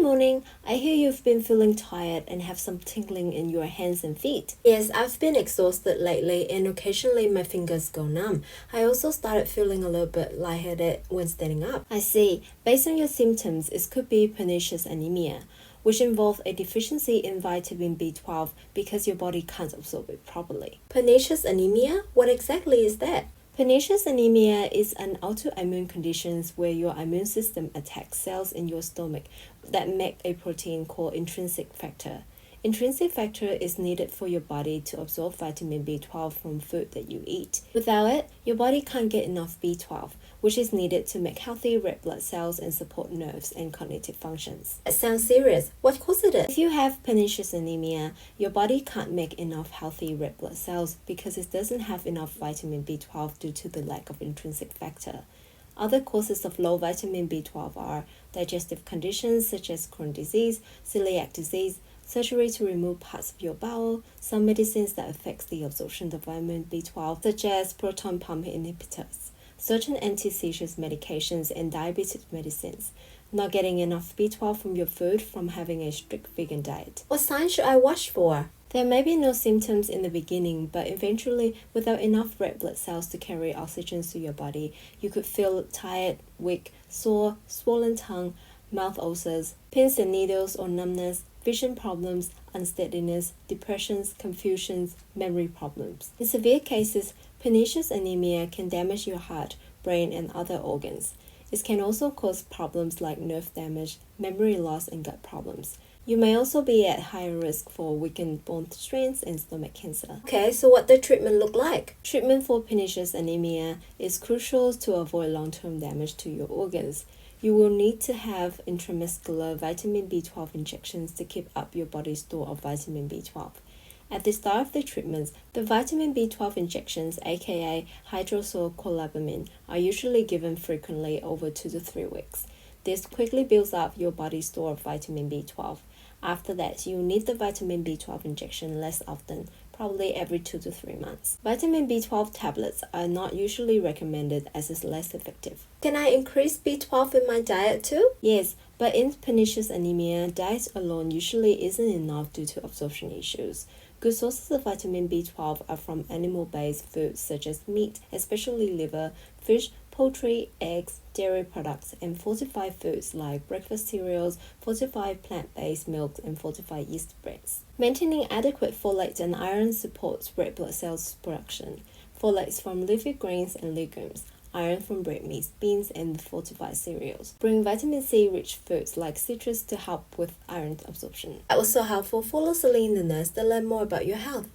morning. I hear you've been feeling tired and have some tingling in your hands and feet. Yes, I've been exhausted lately and occasionally my fingers go numb. I also started feeling a little bit lightheaded when standing up. I see. Based on your symptoms, it could be pernicious anemia, which involves a deficiency in vitamin B12 because your body can't absorb it properly. Pernicious anemia? What exactly is that? Pernicious anemia is an autoimmune condition where your immune system attacks cells in your stomach that make a protein called intrinsic factor. Intrinsic factor is needed for your body to absorb vitamin B12 from food that you eat. Without it, your body can't get enough B12, which is needed to make healthy red blood cells and support nerves and cognitive functions. It sounds serious. What causes it? If you have pernicious anemia, your body can't make enough healthy red blood cells because it doesn't have enough vitamin B12 due to the lack of intrinsic factor. Other causes of low vitamin B12 are digestive conditions such as Crohn's disease, celiac disease, surgery to remove parts of your bowel, some medicines that affect the absorption of vitamin B12 such as proton pump inhibitors, certain anti-seizure medications and diabetes medicines, not getting enough B12 from your food from having a strict vegan diet. What signs should I watch for? There may be no symptoms in the beginning, but eventually, without enough red blood cells to carry oxygen to your body, you could feel tired, weak, sore, swollen tongue, mouth ulcers, pins and needles or numbness, vision problems, unsteadiness, depressions, confusions, memory problems. In severe cases, pernicious anemia can damage your heart, brain, and other organs. It can also cause problems like nerve damage, memory loss, and gut problems. You may also be at higher risk for weakened bone strength and stomach cancer. Okay, so what does treatment look like? Treatment for pernicious anemia is crucial to avoid long-term damage to your organs. You will need to have intramuscular vitamin B12 injections to keep up your body's store of vitamin B12. At the start of the treatments, the vitamin B12 injections, aka hydroxycobalamin, are usually given frequently over 2 to 3 weeks. This quickly builds up your body's store of vitamin B12. After that, you need the vitamin B12 injection less often, probably every 2 to 3 months. Vitamin B12 tablets are not usually recommended as it's less effective. Can I increase B12 in my diet too? Yes, but in pernicious anemia, diet alone usually isn't enough due to absorption issues. Good sources of vitamin B12 are from animal-based foods such as meat, especially liver, fish, poultry, eggs, dairy products, and fortified foods like breakfast cereals, fortified plant-based milks, and fortified yeast breads. Maintaining adequate folate and iron supports red blood cells production. Folates from leafy greens and legumes, iron from red meats, beans, and fortified cereals. Bring vitamin C-rich foods like citrus to help with iron absorption. That was so helpful. Follow Selene the nurse to learn more about your health.